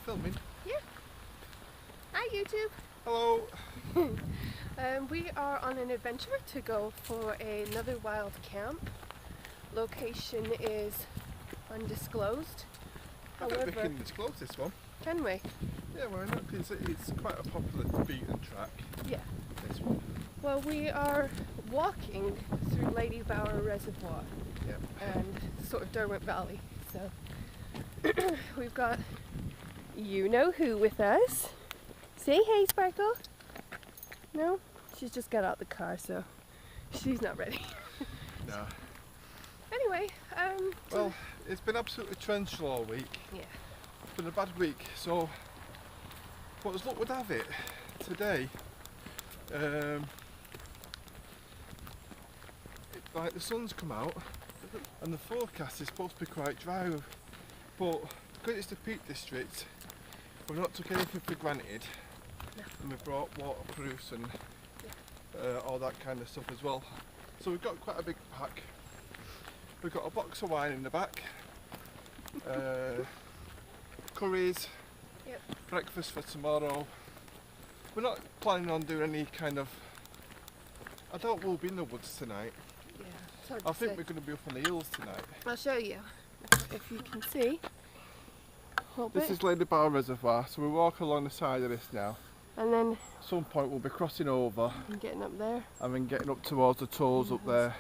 filming? Yeah. Hi YouTube. Hello. We are on an adventure to go for another wild camp. Location is undisclosed. I think we can disclose this one. Can we? Yeah, why not? Because it's quite a popular beaten track. Yeah. This one. Well, we are walking through Lady Bower Reservoir Yep. and sort of Derwent Valley. So we've got you know who with us. Say hey, Sparkle. No? She's just got out the car, so she's not ready. No. Anyway, Well, it's been absolutely torrential all week. yeah. It's been a bad week, so what as luck would have it, today, like the sun's come out and the forecast is supposed to be quite dry, but because it's the Peak District, we've not took anything for granted. No. And we've brought waterproofs and all that kind of stuff as well. So we've got quite a big pack. We've got a box of wine in the back, curries, Yep. breakfast for tomorrow. We're not planning on doing any kind of, I doubt we'll be in the woods tonight. Yeah. It's hard I to think say. we're going to be up on the hills tonight. I'll show you if you can see. This is Lady Bower Reservoir, so we walk along the side of this now. And then At some point we'll be crossing over I'm getting up there. and then getting up towards the tolls up there.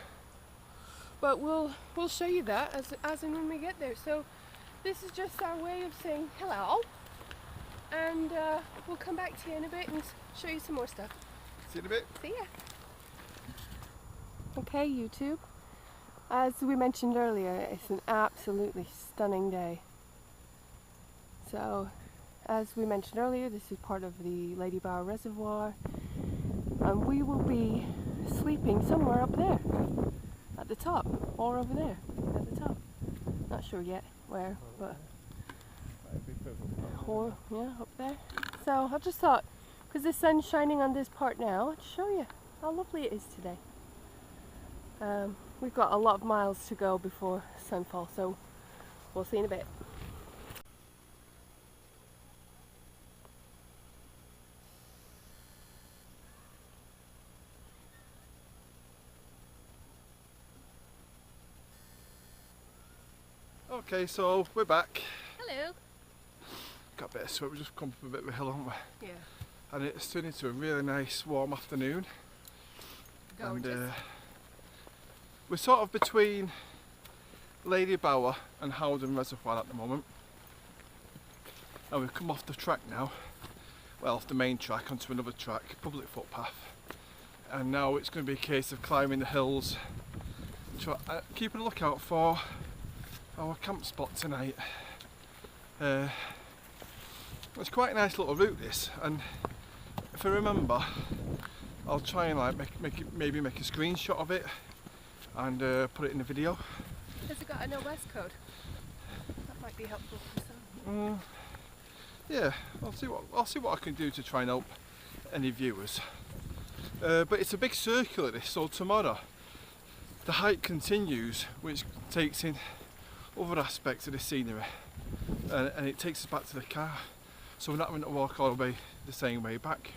But we'll show you that as and when we get there. So this is just our way of saying hello. And we'll come back to you in a bit and show you some more stuff. See you in a bit. See ya. Okay, YouTube. As we mentioned earlier, it's an absolutely stunning day. So, as we mentioned earlier, this is part of the Lady Bower Reservoir, and we will be sleeping somewhere up there, at the top, or over there, at the top. Not sure yet where, but or yeah, up there. So I just thought, because the sun's shining on this part now, I'd show you how lovely it is today. We've got a lot of miles to go before sunfall, so we'll see in a bit. Okay, so we're back. Hello. Got a bit of sweat, we just come up a bit of a hill, haven't we? Yeah. And it's turned into a really nice warm afternoon. Gorgeous. And we're sort of between Lady Bower and Howden Reservoir at the moment. And we've come off the track now, well off the main track onto another track, public footpath. And now it's going to be a case of climbing the hills, keeping a lookout for our camp spot tonight. It's quite a nice little route this, and if I remember I'll try and like maybe make a screenshot of it and put it in the video. Has it got a no west code? That might be helpful for some. Yeah, I'll see what I can do to try and help any viewers. But it's a big circular this, so tomorrow the hike continues, which takes in other aspects of the scenery, and it takes us back to the car, so we're not having to walk all the way the same way back.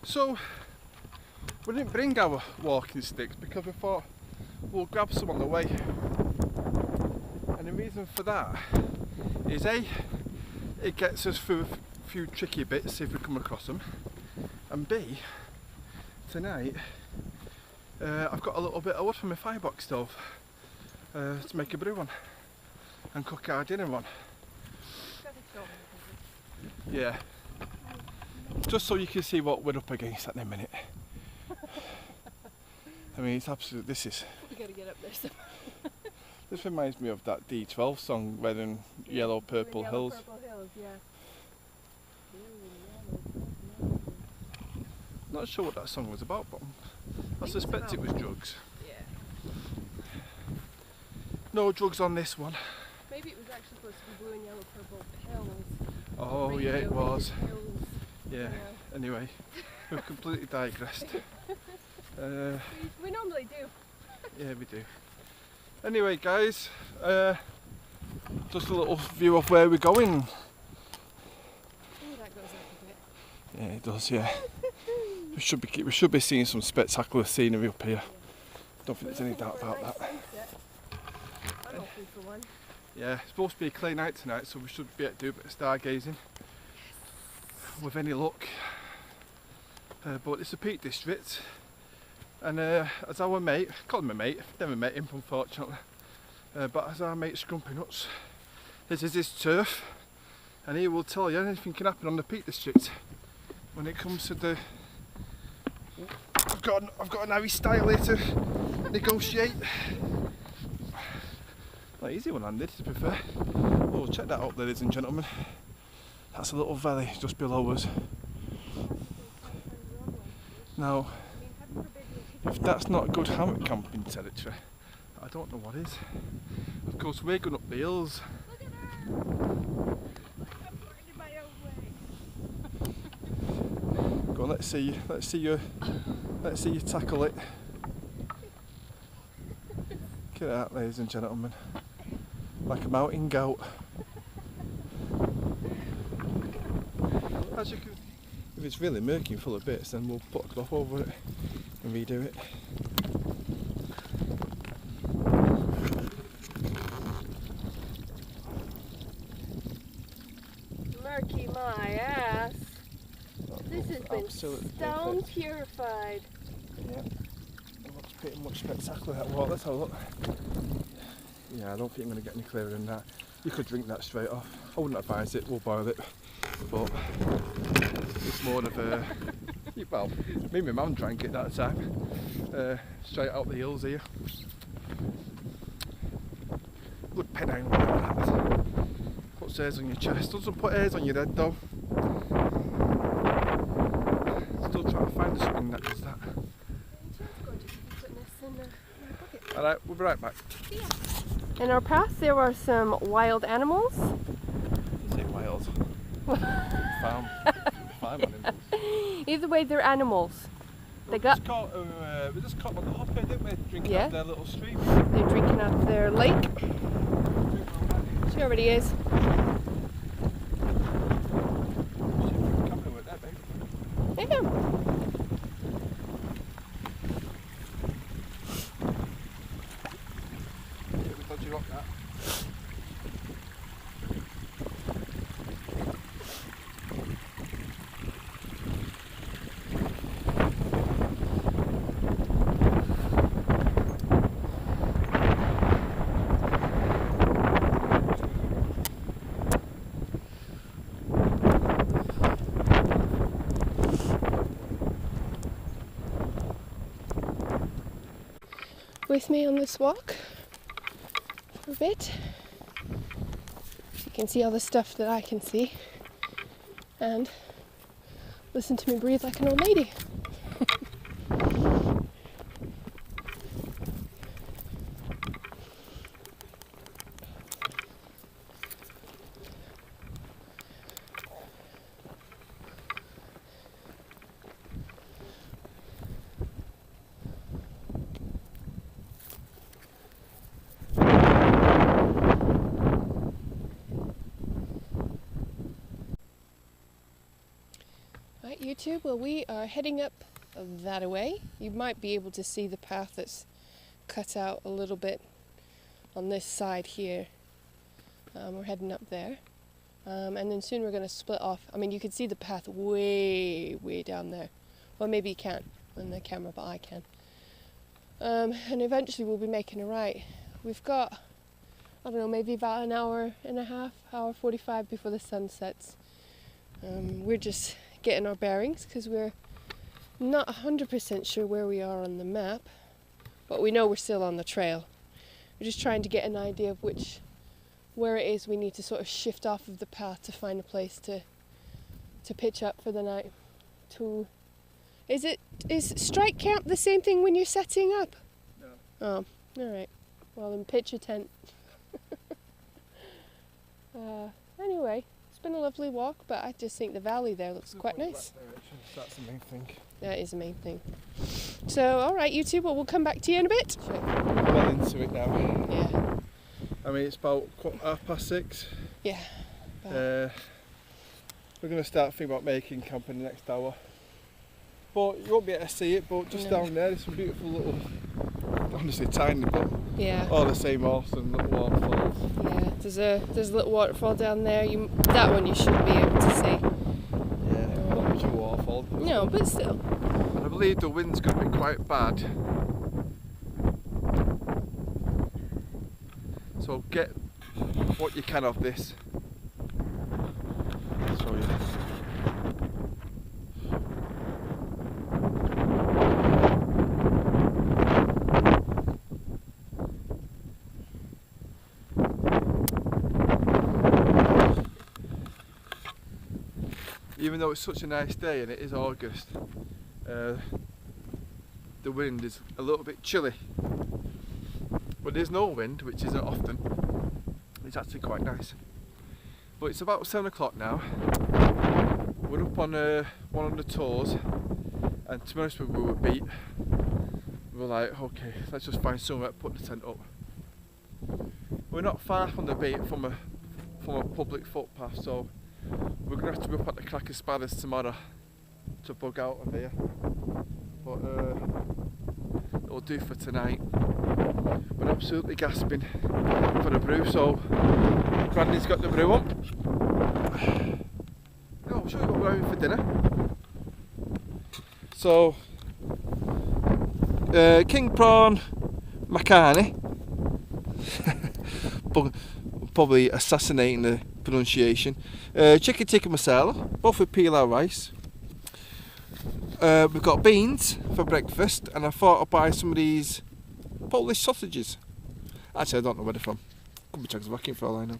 So we didn't bring our walking sticks because we thought we'll grab some on the way, and the reason for that is A, it gets us through a few tricky bits if we come across them, and B, tonight I've got a little bit of wood from my firebox stove to make a brew on and cook our dinner on. Yeah, just so you can see what we're up against at the minute. I mean, it's absolute. This is. We gotta get up there somehow. This reminds me of that D12 song, Red and Yellow Purple Hills. Purple Hills, yeah. Not sure what that song was about, but I suspect it was drugs. Yeah. No drugs on this one. Maybe it was actually supposed to be blue and yellow purple hills. Oh Radio yeah, it was. Hills. Yeah. Anyway, we've completely digressed. We normally do. Yeah, we do. Anyway, guys, just a little view of where we're going. Yeah, it does. Yeah. We should be seeing some spectacular scenery up here. Don't think there's any doubt about that. I'm hoping for one. Yeah, it's supposed to be a clear night tonight, so we should be able to do a bit of stargazing with any luck. But it's a Peak District, and as our mate, call him a mate, never met him unfortunately, but as our mate Scrumpy Nuts, this is his turf, and he will tell you anything can happen on the Peak District when it comes to the. I've got an Harry style here to negotiate. Not easy one handed, to be fair. Oh, check that out, ladies and gentlemen. That's a little valley just below us. Now, if that's not a good hammock camping territory, I don't know what is. Of course, we're going up the hills. Look at her! I'm finding my own way. Go on, let's see you tackle it. Look at that, ladies and gentlemen. Like a mountain goat. As you can, if it's really murky and full of bits, then we'll put a cloth over it and redo it. Murky my ass. This has been stone purified. Yeah, it looks pretty much spectacular, that water. Let's have a look. Yeah, I don't think I'm going to get any clearer than that. You could drink that straight off. I wouldn't advise it, we'll boil it. But it's more of a. Well, me and my mum drank it that time. Straight out the hills here. Good pen like that. Puts hairs on your chest. Doesn't put hairs on your head though. Still trying to find something that does that. Alright, we'll be right back. In our path there were some wild animals. Say wild. Farm animals. Either way, they're animals. They got. We just caught them on the hop here, didn't we? Drinking out of their little stream. They're drinking out of their lake. She already is. Yeah. With me on this walk for a bit. You can see all the stuff that I can see and listen to me breathe like an old lady. Right, YouTube, well, we are heading up that way. You might be able to see the path that's cut out a little bit on this side here. We're heading up there. And then soon we're going to split off. I mean, you can see the path way, way down there. Well, maybe you can't on the camera, but I can. And eventually we'll be making a right. We've got, I don't know, maybe about an hour and a half, hour 45 before the sun sets. We're just getting our bearings because we're not 100% sure where we are on the map, but we know we're still on the trail. We're just trying to get an idea of where it is we need to sort of shift off of the path to find a place to pitch up for the night. Is strike camp the same thing when you're setting up? No. Oh, all right. Well, then pitch a tent. Anyway. It's been a lovely walk, but I just think the valley there looks quite nice. That's the main thing. That is the main thing. So, alright, you two, well, we'll come back to you in a bit. We're well into it now. Yeah. I mean, it's about 6:30. Yeah. We're we're going to start thinking about making camp in the next hour. But you won't be able to see it, but just down there there's some beautiful little, honestly tiny, but all the same awesome little waterfalls. Yeah, there's a little waterfall down there. That one you should be able to see. Yeah, not much of a waterfall. No, but still. And I believe the wind's going to be quite bad. So get what you can of this. I'll show you. Even though it's such a nice day and it is August, the wind is a little bit chilly. But there's no wind, which isn't often. It's actually quite nice. But it's about 7 o'clock now. We're up on one of the tours, and to be honest with you, we were beat. We were like, okay, let's just find somewhere to put the tent up. We're not far from the beat from a public footpath, so we're going to have to be up at the Cracker Spadders tomorrow to bug out of here. But it'll do for tonight. We're absolutely gasping for the brew, so Granny's got the brew on. I'll show you what we're having for dinner. So, king prawn macaroni. Probably assassinating the pronunciation. Chicken tikka masala, both with pilau rice. We've got beans for breakfast, and I thought I'd buy some of these Polish sausages. Actually, I don't know where they're from. Could be Czechoslovakian for all I know.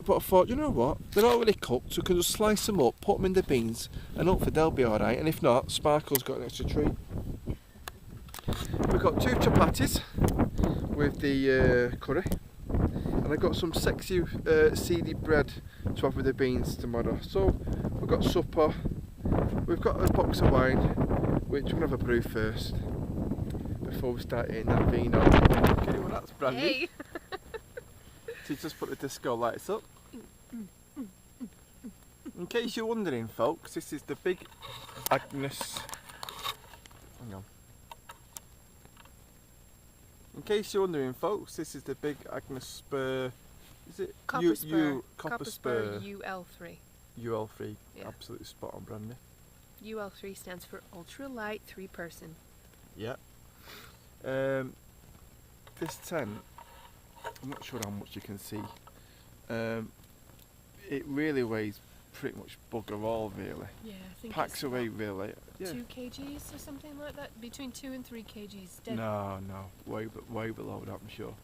But I thought, you know what? They're already cooked, so we can just slice them up, put them in the beans, and hopefully they'll be alright. And if not, Sparkle's got an extra treat. We've got 2 chapatis with the curry, and I've got some sexy seedy bread to have with the beans tomorrow. So we've got supper, we've got a box of wine, which we're going to have a brew first before we start eating that vino. Okay, well that's brandy. Hey. So you just put the disco lights up. In case you're wondering, folks, this is the big Agnes. Hang on. In case you're wondering, folks, this is the big Agnes Spur. Is it Copper Spur? Copper Spur UL3. UL3. Yeah. Absolutely spot on, Brandy. UL3 stands for ultra light 3-person. Yeah. This tent, I'm not sure how much you can see. It really weighs pretty much bugger all, really. Yeah, I think Packs away really. Yeah. 2 kgs or something like that. Between 2 and 3 kgs. Dead. No, way below that, I'm sure.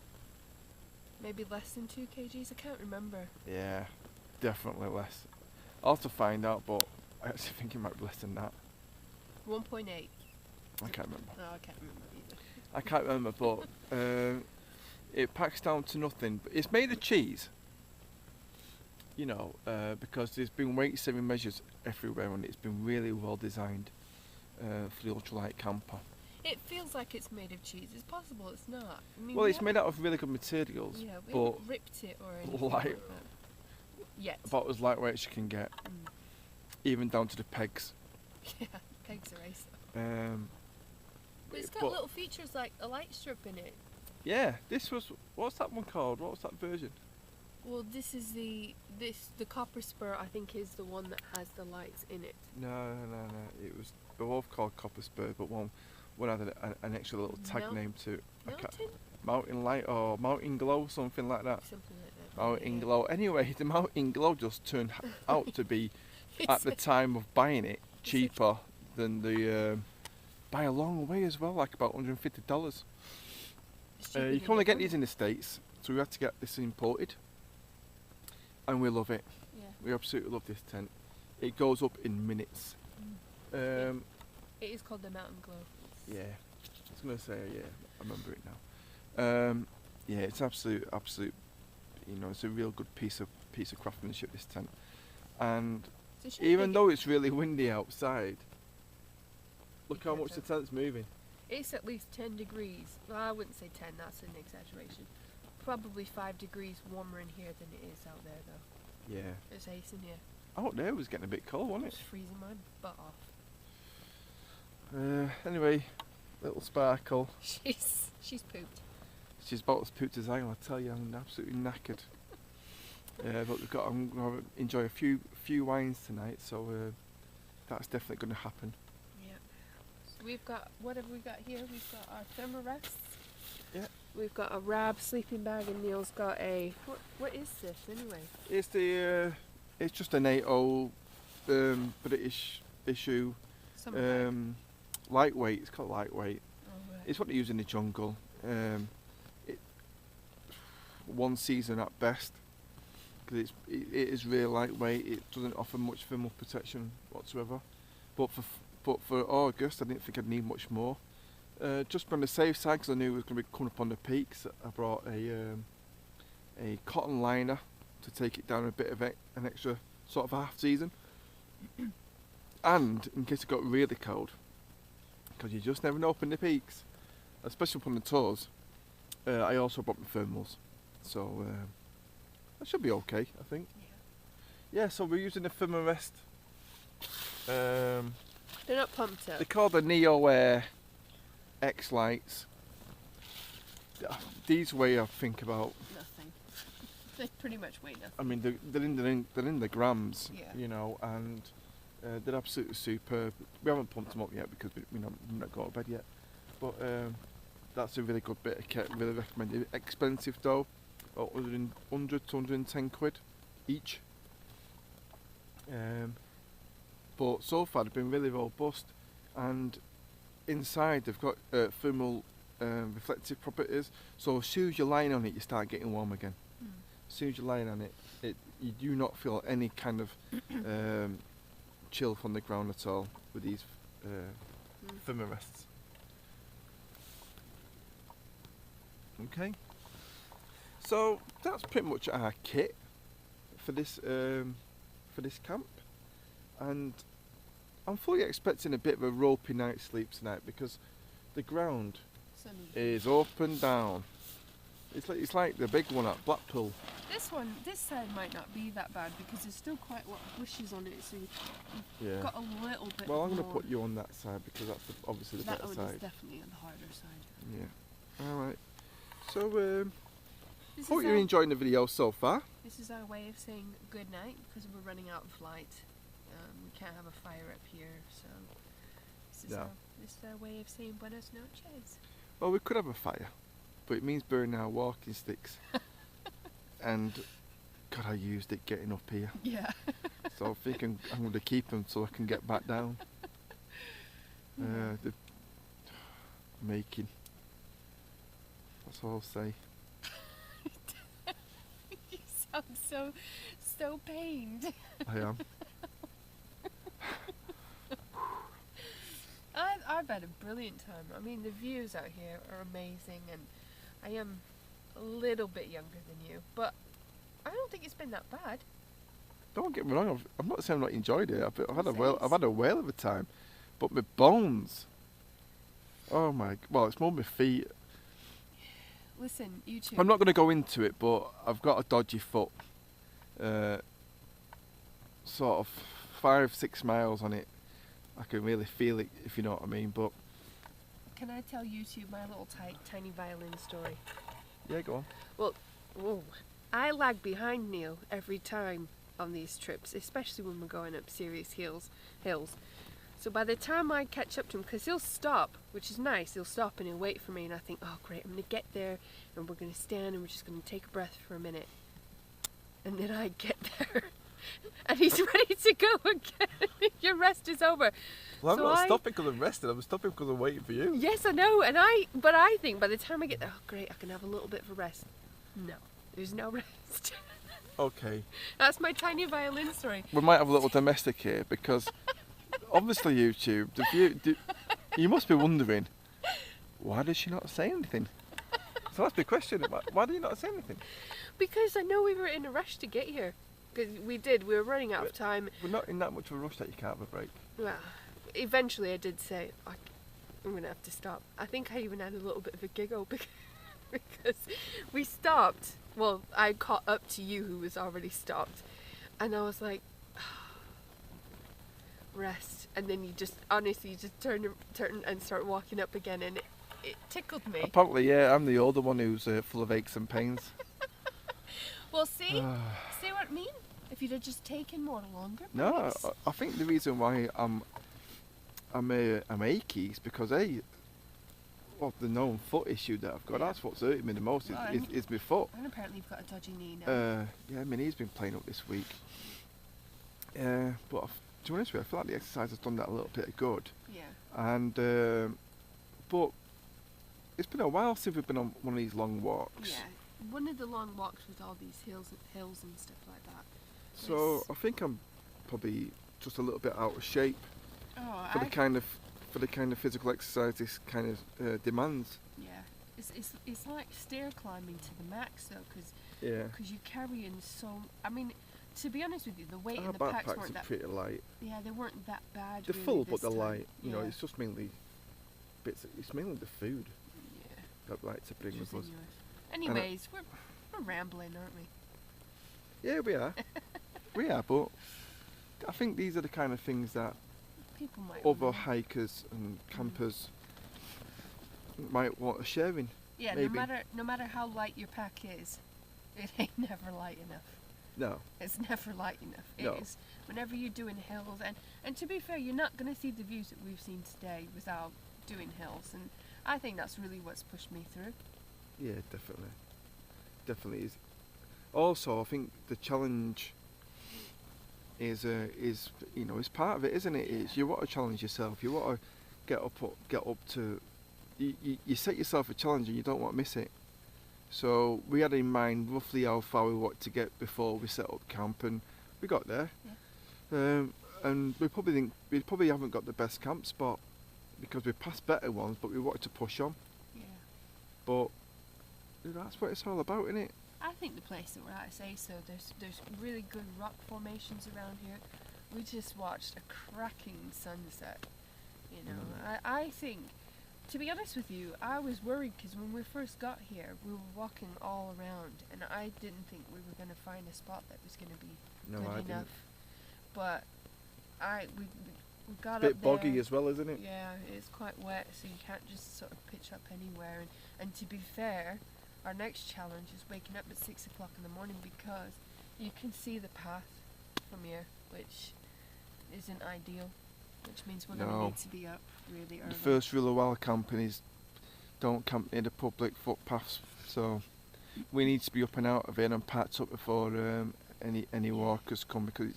Maybe less than 2 kgs. I can't remember. Yeah, definitely less. I'll have to find out, but I actually think it might be less than that. 1.8. I can't remember. No, I can't remember either. I can't remember, but it packs down to nothing. But it's made of cheese, you know, because there's been weight-saving measures everywhere, and it's been really well designed for the ultralight camper. It feels like it's made of cheese. It's possible it's not. I mean, Well, it's made out of really good materials, yeah, we but haven't ripped it or anything light, like that. Yet. about as lightweight as you can get, even down to the pegs. Yeah, pegs are ace. But it's got little features like a light strip in it. Yeah, this was, what's that one called? What was that version? Well, this is the Copper Spur. I think is the one that has the lights in it. No. It was, they're both called Copper Spur, but one had an extra little tag name to it. Mountain Light or Mountain Glow, something like that. Something like that. Mountain Glow. Anyway, the Mountain Glow just turned out to be, at the time of buying it, cheaper than the, by a long way as well, like about $150. You can only get these in the States, so we had to get this imported. And we love it. Yeah. We absolutely love this tent. It goes up in minutes. It is called the Mountain Glow. Yeah, I was going to say, yeah, I remember it now. Yeah, it's absolute, you know, it's a real good piece of craftsmanship, this tent. And even though it's really windy outside, look how much the tent's moving. It's at least 10 degrees. Well, I wouldn't say 10, that's an exaggeration. Probably 5 degrees warmer in here than it is out there, though. Yeah. It's ace in here. Out there it was getting a bit cold, wasn't It's freezing my butt off. it? Anyway, little Sparkle. She's pooped. She's about as pooped as I am, I tell you, I'm absolutely knackered. But I'm going to enjoy a few wines tonight, so that's definitely going to happen. Yeah. So we've got, what have we got here? We've got our thermorests. Yeah. We've got a Rab sleeping bag, and Neil's got a, what is this anyway? It's just an 8.0 British issue. Summer bag. Lightweight, it's called lightweight. Oh, right. It's what they use in the jungle. One season at best, because it is really lightweight. It doesn't offer much thermal protection whatsoever. But for August, I didn't think I'd need much more. Just on the safe side, because I knew it was going to be coming up on the peaks, I brought a cotton liner to take it down a bit of an extra sort of half season. And in case it got really cold, because you just never know up in the peaks, especially up on the tours, I also brought my thermals. So that should be okay, I think. Yeah, so we're using the Thermarest. They're not pumped up. They're called the Neo Air X lights. These weigh, I think, about. Nothing. They pretty much weigh nothing. I mean, they're in the grams, Yeah. you know, and they're absolutely superb. We haven't pumped them up yet because we're not got to bed yet. But that's a really good bit of kit. Really recommend it. Expensive though, about 100 to 110 quid each. But so far they've been really robust, and inside they've got thermal reflective properties. So as soon as you're lying on it, you start getting warm again. As soon as you're lying on it, you do not feel any kind of chill from the ground at all with these Thermarests. Okay, so that's pretty much our kit for this camp, and I'm fully expecting a bit of a ropey night's sleep tonight because the ground is up and down. It's like the big one at Blackpool. This side might not be that bad because there's still quite a lot of bushes on it, so you've Yeah. got a little bit. Well, I'm going to more. put you on that side because that's obviously the That better one side. is definitely on the harder side. Yeah. All right. So This hope is you're our- enjoying the video so far. This is our way of saying good night because we're running out of light. We can't have a fire up here, so this is our way of saying buenas noches. Well, we could have a fire, but it means burning our walking sticks. And God, I used it getting up here. Yeah. So I think I'm going to keep them so I can get back down. The making. That's all I'll say. You sound so pained. I am. I've had a brilliant time. I mean, the views out here are amazing, and I am a little bit younger than you, but I don't think it's been that bad. Don't get me wrong. I'm not saying I've not enjoyed it. I've had a Thanks. whale of a time, but my bones. Oh my! Well, it's more my feet. Listen, YouTube. I'm not going to go into it, but I've got a dodgy foot. Sort of 5-6 miles on it. I can really feel it, if you know what I mean. But Can I tell YouTube my little tiny violin story? yeah, go on. Well, whoa. I lag behind Neil every time on these trips, especially when we're going up serious hills. So by the time I catch up to him, because he'll stop, which is nice, he'll stop and he'll wait for me, and I think, oh great, I'm going to get there, and we're going to stand, and we're just going to take a breath for a minute. And then I get there, and he's ready to go again. Your rest is over. Well, I'm So not stopping because I'm rested. I'm stopping because I'm waiting for you. Yes, I know, but I think by the time I get there, oh great, I can have a little bit of a rest. No, there's no rest. Okay. That's my tiny violin story. We might have a little domestic here because obviously YouTube, you must be wondering, why does she not say anything? So that's the question. Why do you not say anything? Because I know we were in a rush to get here. Because we were running out of time. We're not in that much of a rush that you can't have a break. Well, eventually I did say, I'm going to have to stop. I think I even had a little bit of a giggle because we stopped. Well, I caught up to you who was already stopped. And I was like, rest. And then you just, honestly, you just turn and start walking up again, and it tickled me. Apparently, yeah, I'm the older one who's full of aches and pains. Well, see what I mean? If you'd have just taken more longer. No, I think the reason why I'm achy is because of the known foot issue that I've got. Yeah. That's what's hurting me the most is my foot. And apparently you've got a dodgy knee now. Yeah, my knee's been playing up this week. But to be honest with you, I feel like the exercise has done that a little bit of good. Yeah. And but it's been a while since we've been on one of these long walks. Yeah. One of the long walks with all these hills and stuff like that. So I think I'm probably just a little bit out of shape for the kind of physical exercise this kind of demands. Yeah. It's like stair climbing to the max though, because you're carrying so. I mean, to be honest with you, the weight in the packs weren't are that. pretty light. Yeah, they weren't that bad. They're really full, but they're this time. light. You know, it's just mainly bits. It's mainly the food that I like to bring with us. Anyways, we're rambling, aren't we? Yeah, we are. We are, but I think these are the kind of things that people might other hikers and campers might want to share in. Yeah, maybe. no matter how light your pack is, it ain't never light enough. No. It's never light enough. No. It is whenever you're doing hills, and to be fair, you're not going to see the views that we've seen today without doing hills, and I think that's really what's pushed me through. Yeah, definitely is. Also, I think the challenge is you know, is part of it, isn't it? Is you want to challenge yourself. You want to get up to. You set yourself a challenge and you don't want to miss it. So we had in mind roughly how far we wanted to get before we set up camp, and we got there. Yeah. And we probably haven't got the best camp spot because we passed better ones, but we wanted to push on. Yeah. But that's what it's all about, isn't it? I think the place that we're at is so. There's really good rock formations around here. We just watched a cracking sunset. You know, I think, to be honest with you, I was worried because when we first got here, we were walking all around, and I didn't think we were going to find a spot that was going to be good enough. But we got up there. Bit boggy as well, isn't it? Yeah, it's quite wet, so you can't just sort of pitch up anywhere. And to be fair, our next challenge is waking up at 6 o'clock in the morning because you can see the path from here, which isn't ideal, which means we're going to need to be up really early. The first rule of wild camping is don't camp near the public footpaths, so we need to be up and out of it and packed up before any walkers come, because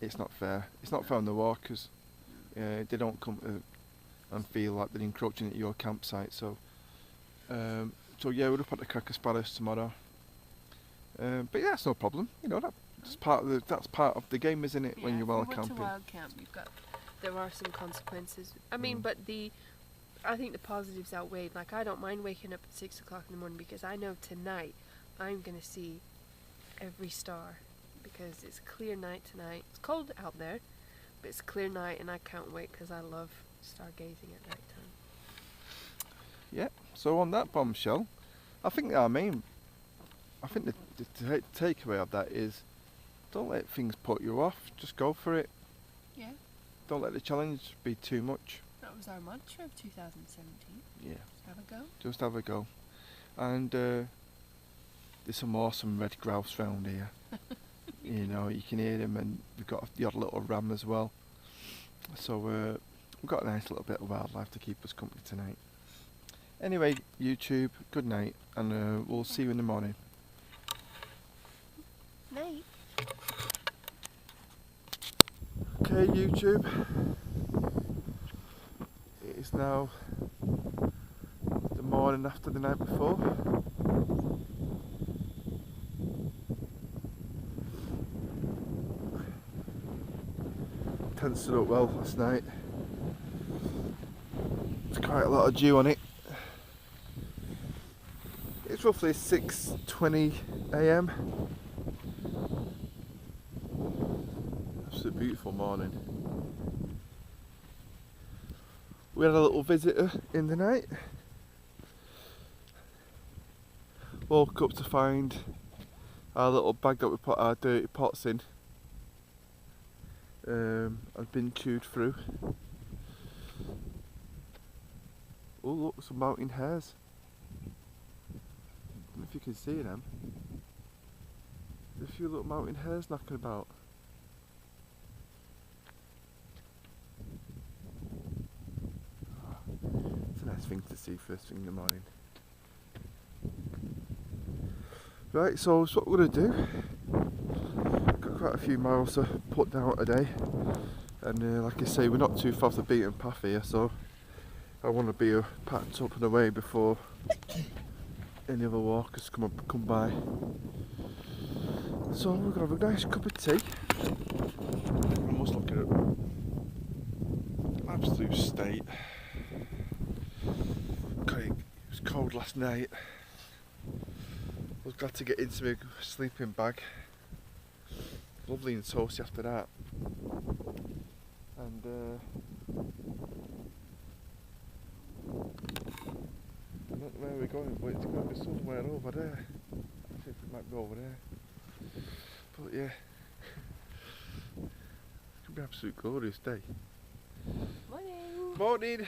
it's not fair. It's not fair on the walkers. They don't come and feel like they're encroaching at your campsite, so yeah, we're up at the Cracker Sparrows tomorrow. But yeah, that's no problem. You know, that's part of the game, isn't it? Yeah, when you're wild to camping. wild camp, there are some consequences. I mean, but I think the positives outweighed. Like, I don't mind waking up at 6 o'clock in the morning because I know tonight I'm gonna see every star, because it's a clear night tonight. It's cold out there, but it's a clear night, and I can't wait because I love stargazing at night time. Yeah. So on that bombshell, I think the takeaway of that is, don't let things put you off. Just go for it. Yeah. Don't let the challenge be too much. That was our mantra of 2017. Yeah. Just have a go. Just have a go. And there's some awesome red grouse round here. You know, you can hear them, and we've got the odd little ram as well. So we've got a nice little bit of wildlife to keep us company tonight. Anyway, YouTube, good night, and we'll see you in the morning. Night. Okay, YouTube. It is now the morning after the night before. Tent stood up well last night. There's quite a lot of dew on it. It's roughly 6:20 AM. It's a beautiful morning. We had a little visitor in the night. Woke up to find our little bag that we put our dirty pots in has been chewed through. Oh look, some mountain hares. I don't know if you can see them. There's a few little mountain hares knocking about. It's a nice thing to see first thing in the morning. Right, so that's what we're going to do. Got quite a few miles to put down today, and like I say, we're not too far off the beaten path here, so I want to be packed up and away before any other walkers come by. So we're going to have a nice cup of tea. I'm almost looking at absolute state. Okay, it was cold last night. I was glad to get into my sleeping bag. Lovely and toasty after that. And I don't know where we're going, but it's going to be somewhere over there. I think it might be over there. But yeah, it's going to be an absolute glorious day. Morning! Morning!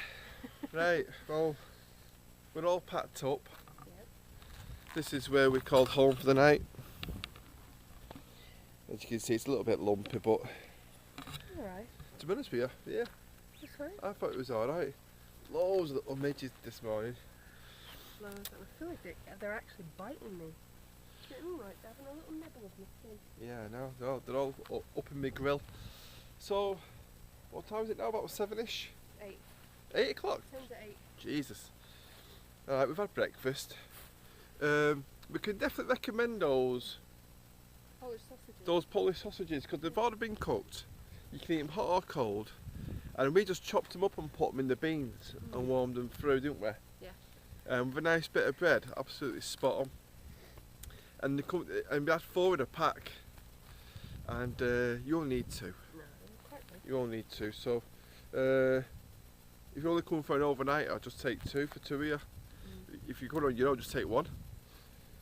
Right, well, we're all packed up. This is where we called home for the night. As you can see, it's a little bit lumpy, but Alright. to be honest with you, yeah, That's right. I thought it was alright. Loads of little midges this morning. I feel like they're actually biting me. Right, they're having a little nibble of my skin. Yeah, no, they're all up in my grill. So, what time is it now? About 7ish? 8. 8 o'clock? 10 to 8. Jesus. Alright, we've had breakfast. We can definitely recommend those Polish sausages. those Polish sausages because they've already been cooked. You can eat them hot or cold, and we just chopped them up and put them in the beans and warmed them through, didn't we? Yeah. With a nice bit of bread, absolutely spot on. And we had 4 in a pack, and you only need 2. No, quite big. You only need 2. So if you only come for an overnight, I'll just take 2 for 2 of you. If you're going on your own, just take 1.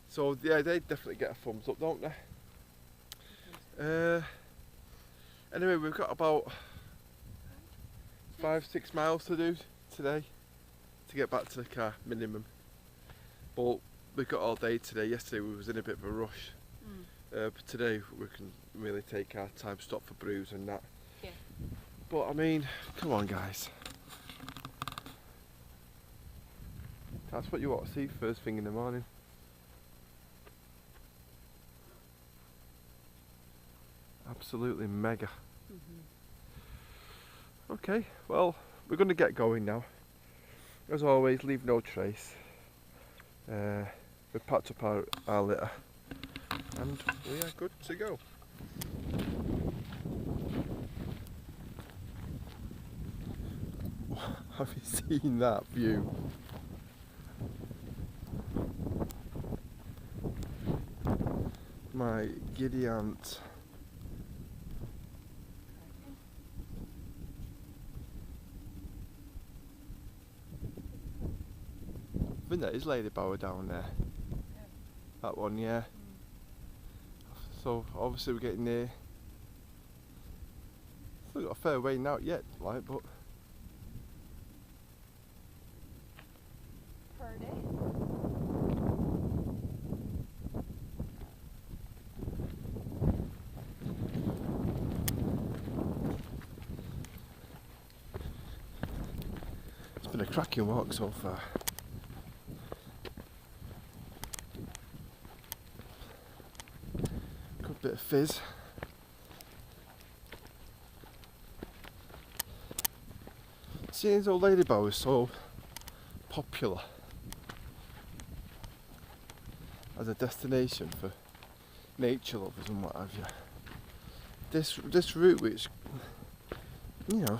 So yeah, they definitely get a thumbs up, don't they? Anyway, we've got about 5-6 miles to do today to get back to the car, minimum. But we've got all day today. Yesterday we was in a bit of a rush, but today we can really take our time, stop for brews and that. Yeah. But I mean, come on guys. That's what you want to see first thing in the morning. Absolutely mega. Okay, well, we're going to get going now. As always, leave no trace. We've packed up our litter and we are good to go. Have you seen that view? My giddy aunt. I think that is Lady Bower down there. Yeah. That one, yeah. So obviously we're getting near. Still got a fair way out yet, like, but Per day. it's been a cracking walk so far. Good bit of fizz. Seeing as old Lady Bower is so popular as a destination for nature lovers and what have you, this route, which, you know,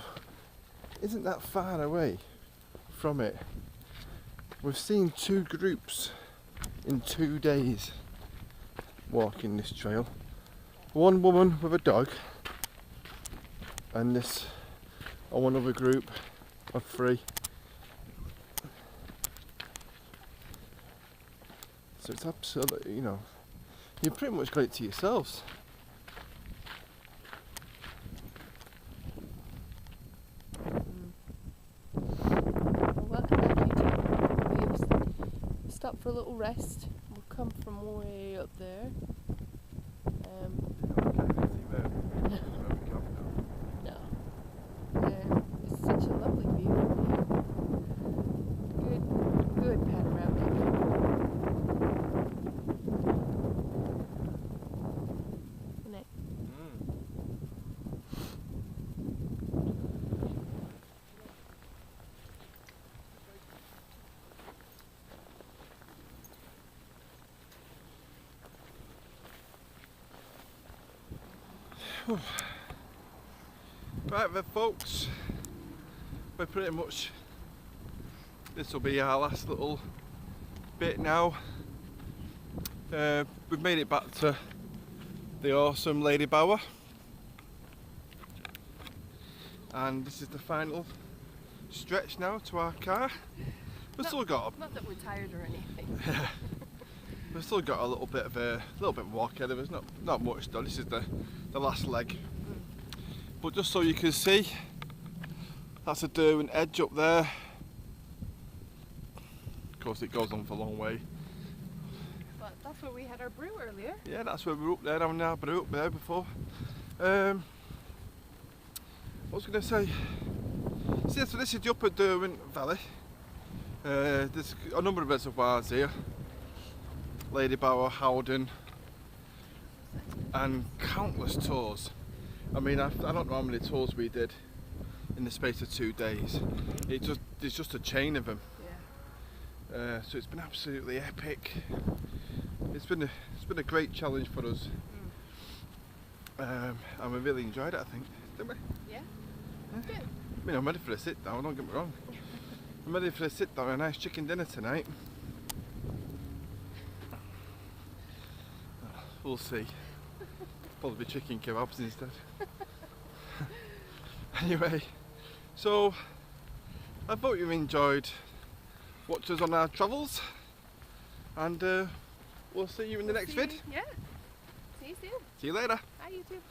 isn't that far away from it, we've seen 2 groups in 2 days walking this trail. One woman with a dog and one other group of 3. So it's absolutely, you know, you pretty much got it to yourselves. for a little rest. We'll come from way up there. No. It's such a lovely view from here. Good panoramic. Isn't it? Right then folks, we're pretty much, this will be our last little bit now. We've made it back to the awesome Lady Bower, and this is the final stretch now to our car. We've still got Not that we're tired or anything. we've still got a little bit of walk ahead of us. Not much though. This is the last leg. But just so you can see, that's a Derwent edge up there. Of course it goes on for a long way. But that's where we had our brew earlier. Yeah, that's where we were up there having our brew up there before. What was I going to say? So, yeah, so this is the Upper Derwent Valley. There's a number of reservoirs here. Lady Bower, Howden, and countless tours. I mean, I don't know how many tours we did in the space of 2 days. There's just a chain of them. Yeah. So it's been absolutely epic. It's been a great challenge for us, and we really enjoyed it. I think, didn't we? Yeah. Yeah. I mean, I'm ready for a sit down. Don't get me wrong. I'm ready for a sit down and a nice chicken dinner tonight. We'll see. Probably chicken kebabs instead. Anyway, so I hope you enjoyed watching us on our travels, and we'll see you in the next vid. Yeah. See you soon. See you later. Bye, YouTube.